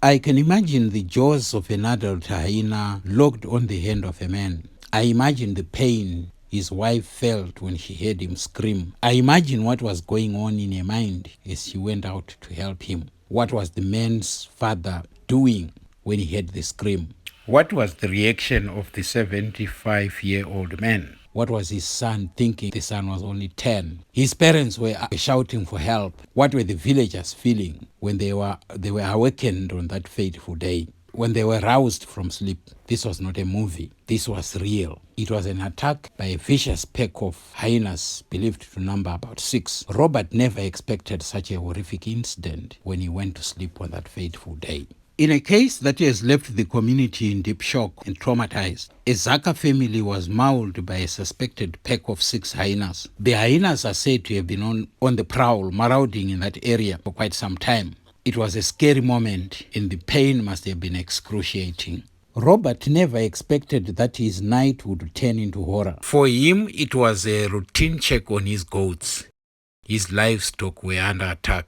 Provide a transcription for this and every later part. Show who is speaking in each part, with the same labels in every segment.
Speaker 1: I can imagine the jaws of an adult hyena locked on the hand of a man. I imagine the pain his wife felt when she heard him scream. I imagine what was going on in her mind as she went out to help him. What was the man's father doing when he heard the scream? What was the reaction of the 75-year-old man? What was his son thinking? The son was only 10. His parents were shouting for help. What were the villagers feeling when they were awakened on that fateful day? When they were roused from sleep? This was not a movie. This was real. It was an attack by a vicious pack of hyenas believed to number about 6. Robert never expected such a horrific incident when he went to sleep on that fateful day. In a case that has left the community in deep shock and traumatized, a Zaka family was mauled by a suspected pack of 6 hyenas. The hyenas are said to have been on the prowl, marauding in that area for quite some time. It was a scary moment, and the pain must have been excruciating. Robert never expected that his night would turn into horror. For him, it was a routine check on his goats. His livestock were under attack.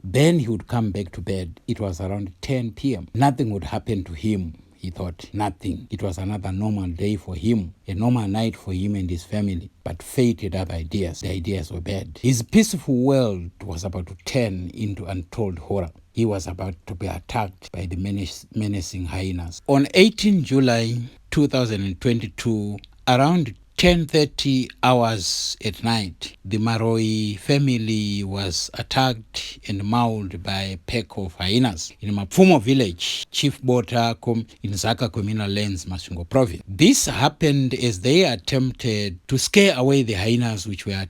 Speaker 1: Then he would come back to bed. It was around 10 p.m. Nothing would happen to him, he thought. Nothing. It was another normal day for him, a normal night for him and his family. But fate had other ideas. The ideas were bad. His peaceful world was about to turn into untold horror. He was about to be attacked by the menacing hyenas. On 18 July 2022, around 10:30 hours at night, the Maroi family was attacked and mauled by a pack of hyenas in Mapfumo village, Chief Bota in Zaka communal lands, Masvingo province. This happened as they attempted to scare away the hyenas which were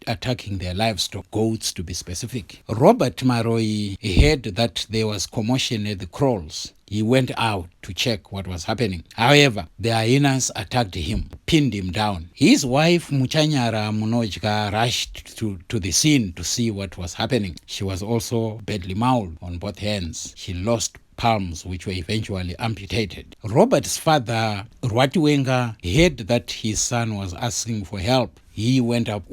Speaker 1: attacking their livestock, goats to be specific. Robert Maroi heard that there was commotion at the kraals. He went out to check what was happening. However, the hyenas attacked him, pinned him down. His wife, Muchanyara Munojka, rushed to the scene to see what was happening. She was also badly mauled on both hands. She lost palms, which were eventually amputated. Robert's father, Rwatiwenga, heard that his son was asking for help. He went out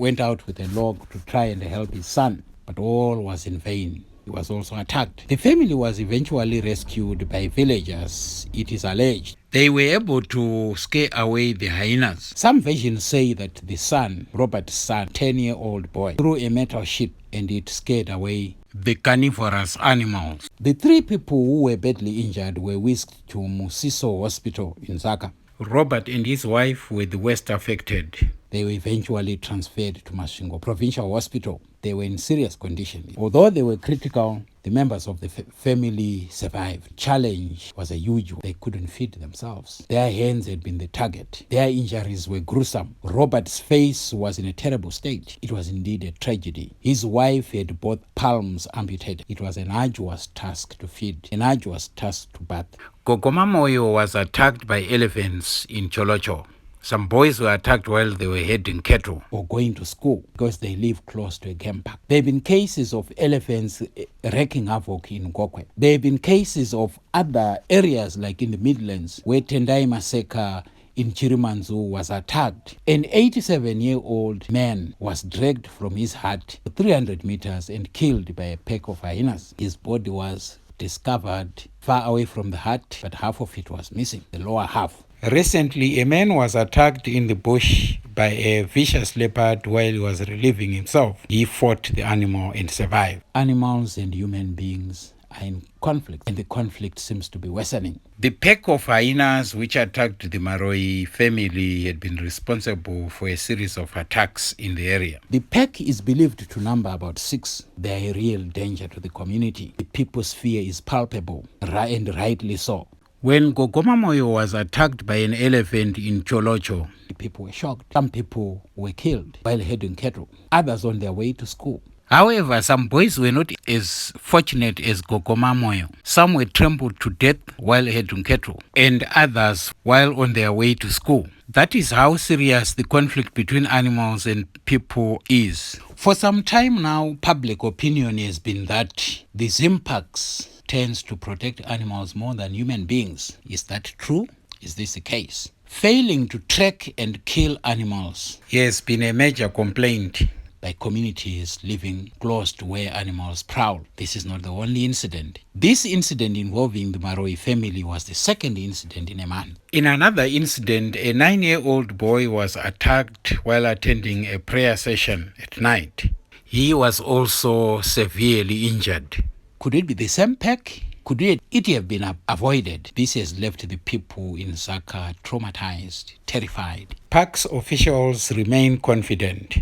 Speaker 1: with a log to try and help his son, but all was in vain. He was also attacked. The family was eventually rescued by villagers, it is alleged. They were able to scare away the hyenas. Some versions say that the son, Robert's son, 10-year-old boy, threw a metal sheet and it scared away the carnivorous animals. The 3 people who were badly injured were whisked to Musiso Hospital in Zaka. Robert and his wife were the worst affected. They were eventually transferred to Masvingo Provincial Hospital. They were in serious condition. Although they were critical, the members of the family survived. Challenge was a huge one. They couldn't feed themselves. Their hands had been the target. Their injuries were gruesome. Robert's face was in a terrible state. It was indeed a tragedy. His wife had both palms amputated. It was an arduous task to feed, an arduous task to bath. Gogoma Moyo was attacked by elephants in Cholocho. Some boys were attacked while they were herding cattle or going to school because they live close to a game park. There have been cases of elephants wreaking havoc in Gokwe. There have been cases of other areas like in the Midlands where Tendai Maseka in Chirimanzu was attacked. An 87-year-old man was dragged from his hut 300 meters and killed by a pack of hyenas. His body was discovered far away from the hut, but half of it was missing, the lower half. Recently, a man was attacked in the bush by a vicious leopard while he was relieving himself. He fought the animal and survived. Animals and human beings are in conflict, and the conflict seems to be worsening. The pack of hyenas which attacked the Maroi family had been responsible for a series of attacks in the area. The pack is believed to number about 6. They are a real danger to the community. The people's fear is palpable, and rightly so. When Gogoma Moyo was attacked by an elephant in Cholocho, the people were shocked. Some people were killed while herding cattle, others on their way to school. However, some boys were not as fortunate as Gogoma Moyo. Some were trampled to death while herding cattle, and others while on their way to school. That is how serious the conflict between animals and people is. For some time now, public opinion has been that these impacts tends to protect animals more than human beings. Is that true? Is this the case? Failing to track and kill animals has been a major complaint like communities living close to where animals prowl. This is not the only incident. This incident involving the Maroi family was the second incident in a month. In another incident, a 9-year-old boy was attacked while attending a prayer session at night. He was also severely injured. Could it be the same pack? Could it have been avoided? This has left the people in Zaka traumatized, terrified. Parks officials remain confident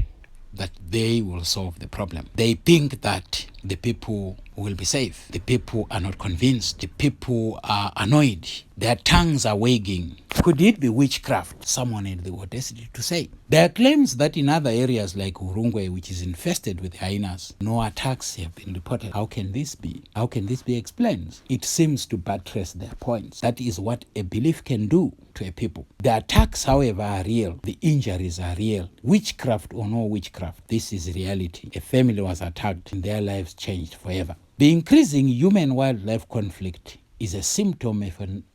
Speaker 1: that they will solve the problem. They think that the people will be safe. The people are not convinced. The people are annoyed. Their tongues are wagging. Could it be witchcraft? Someone had the audacity to say. There are claims that in other areas like Urungwe, which is infested with hyenas, no attacks have been reported. How can this be? How can this be explained? It seems to buttress their points. That is what a belief can do to a people. The attacks, however, are real. The injuries are real. Witchcraft or no witchcraft, this is reality. A family was attacked and their lives changed forever. The increasing human-wildlife conflict is a symptom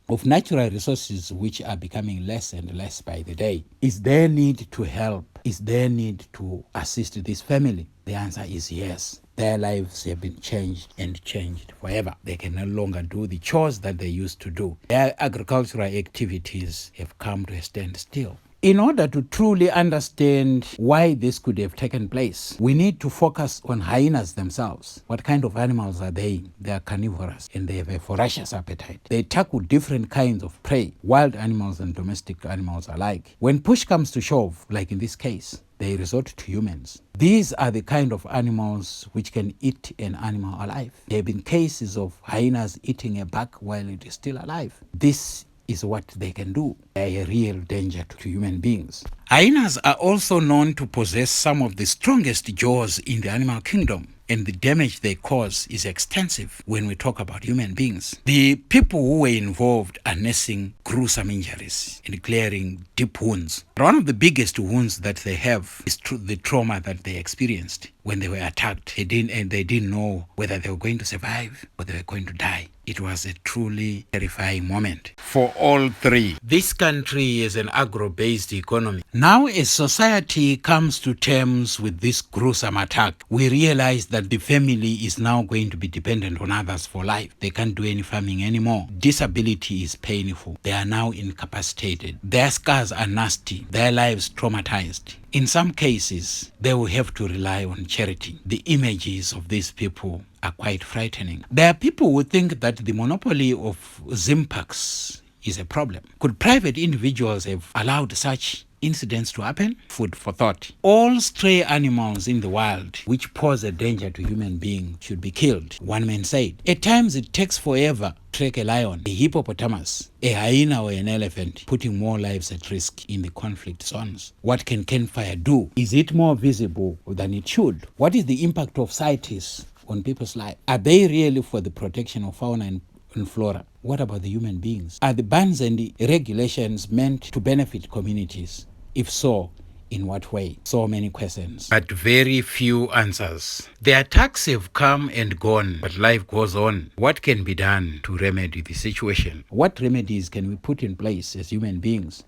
Speaker 1: of natural resources which are becoming less and less by the day. Is there need to help? Is there need to assist this family? The answer is yes. Their lives have been changed and changed forever. They can no longer do the chores that they used to do. Their agricultural activities have come to a standstill. In order to truly understand why this could have taken place, we need to focus on hyenas themselves. What kind of animals are they? They are carnivorous and they have a voracious appetite. They tackle different kinds of prey, wild animals and domestic animals alike. When push comes to shove, like in this case, they resort to humans. These are the kind of animals which can eat an animal alive. There have been cases of hyenas eating a buck while it is still alive. This is what they can do. They are a real danger to human beings. Hyenas are also known to possess some of the strongest jaws in the animal kingdom, and the damage they cause is extensive when we talk about human beings. The people who were involved are nursing gruesome injuries and clearing deep wounds. One of the biggest wounds that they have is the trauma that they experienced when they were attacked. They didn't know whether they were going to survive or they were going to die. It was a truly terrifying moment for all three. This country is an agro-based economy. Now, as society comes to terms with this gruesome attack, we realize that the family is now going to be dependent on others for life. They can't do any farming anymore. Disability is painful. They are now incapacitated. Their scars are nasty. Their lives traumatized. In some cases, they will have to rely on charity. The images of these people are quite frightening. There are people who think that the monopoly of Zimpax is a problem. Could private individuals have allowed such incidents to happen? Food for thought. All stray animals in the wild which pose a danger to human beings should be killed, one man said. At times it takes forever to track a lion, a hippopotamus, a hyena or an elephant, putting more lives at risk in the conflict zones. What can campfire do? Is it more visible than it should? What is the impact of CITES on people's lives? Are they really for the protection of fauna and flora? What about the human beings? Are the bans and the regulations meant to benefit communities? If so, in what way? So many questions, but very few answers. The attacks have come and gone, but life goes on. What can be done to remedy the situation? What remedies can we put in place as human beings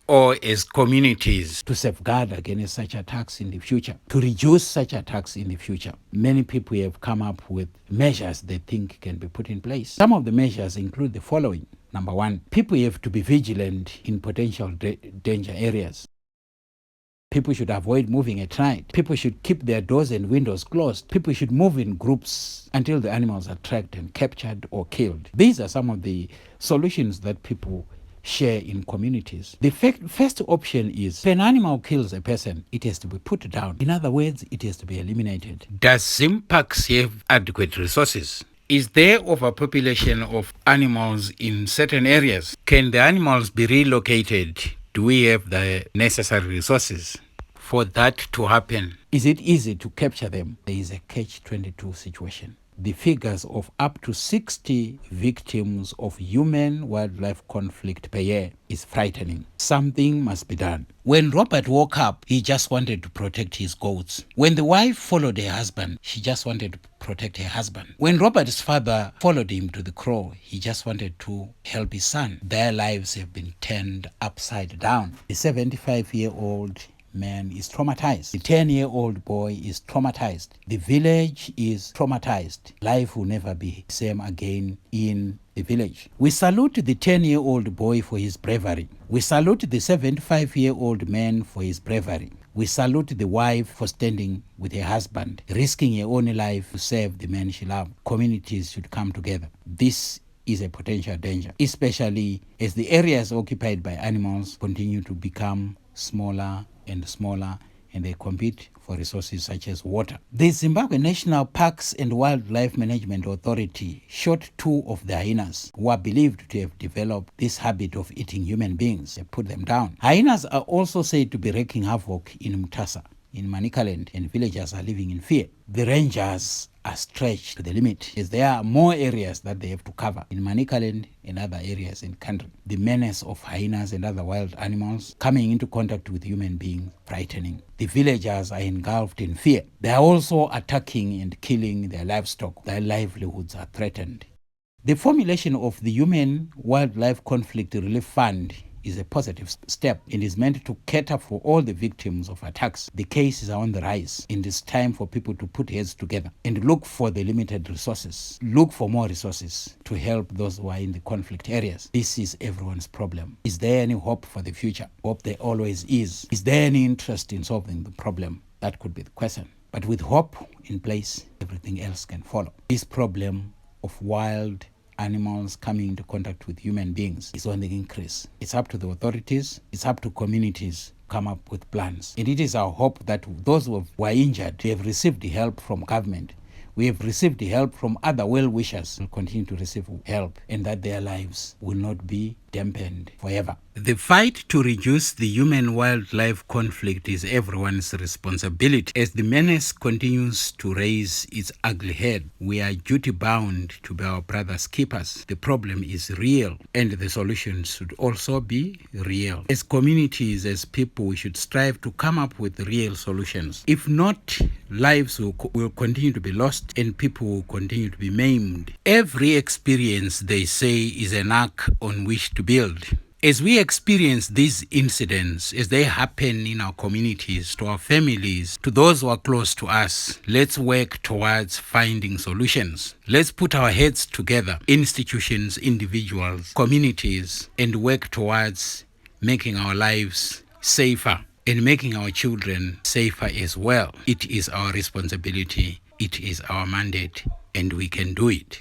Speaker 1: or as communities to safeguard against such attacks in the future, to reduce such attacks in the future? Many people have come up with measures they think can be put in place. Some of the measures include the following. Number one, people have to be vigilant in potential danger areas. People should avoid moving at night. People should keep their doors and windows closed. People should move in groups until the animals are tracked and captured or killed. These are some of the solutions that people share in communities. The first option is, if an animal kills a person, it has to be put down. In other words, it has to be eliminated. Does Zimpax have adequate resources? Is there overpopulation of animals in certain areas? Can the animals be relocated? Do we have the necessary resources for that to happen? Is it easy to capture them? There is a catch-22 situation. The figures of up to 60 victims of human-wildlife conflict per year is frightening. Something must be done. When Robert woke up, he just wanted to protect his goats. When the wife followed her husband, she just wanted to protect her husband. When Robert's father followed him to the crow, he just wanted to help his son. Their lives have been turned upside down. The 75-year-old man is traumatized. The 10-year-old boy is traumatized. The village is traumatized. Life will never be the same again in the village. We salute the 10-year-old boy for his bravery. We salute the 75-year-old man for his bravery. We salute the wife for standing with her husband, risking her own life to save the man she loved. Communities should come together. This is a potential danger, especially as the areas occupied by animals continue to become smaller and smaller, and they compete for resources such as water. The Zimbabwe National Parks and Wildlife Management Authority shot 2 of the hyenas who are believed to have developed this habit of eating human beings. They put them down. Hyenas are also said to be wreaking havoc in Mutasa, in Manicaland, and villagers are living in fear. The rangers are stretched to the limit as there are more areas that they have to cover in Manicaland and other areas in the country. The menace of hyenas and other wild animals coming into contact with human beings frightening. The villagers are engulfed in fear. They are also attacking and killing their livestock. Their livelihoods are threatened. The formulation of the Human Wildlife Conflict Relief Fund is a positive step and is meant to cater for all the victims of attacks. The cases are on the rise, and it's time for people to put heads together and look for the limited resources. Look for more resources to help those who are in the conflict areas. This is everyone's problem. Is there any hope for the future? Hope there always is. Is there any interest in solving the problem? That could be the question. But with hope in place, everything else can follow. This problem of wild animals coming into contact with human beings is on the increase. It's up to the authorities, it's up to communities to come up with plans. And it is our hope that those who are injured, they have received help from government. We have received help from other well-wishers, will continue to receive help, and that their lives will not be dampened forever. The fight to reduce the human-wildlife conflict is everyone's responsibility. As the menace continues to raise its ugly head, we are duty-bound to be our brother's keepers. The problem is real, and the solutions should also be real. As communities, as people, we should strive to come up with real solutions. If not, lives will continue to be lost, and people will continue to be maimed. Every experience, they say, is an ark on which to build. As we experience these incidents, as they happen in our communities, to our families, to those who are close to us, let's work towards finding solutions. Let's put our heads together, institutions, individuals, communities, and work towards making our lives safer and making our children safer as well. It is our responsibility. It is our mandate, and we can do it.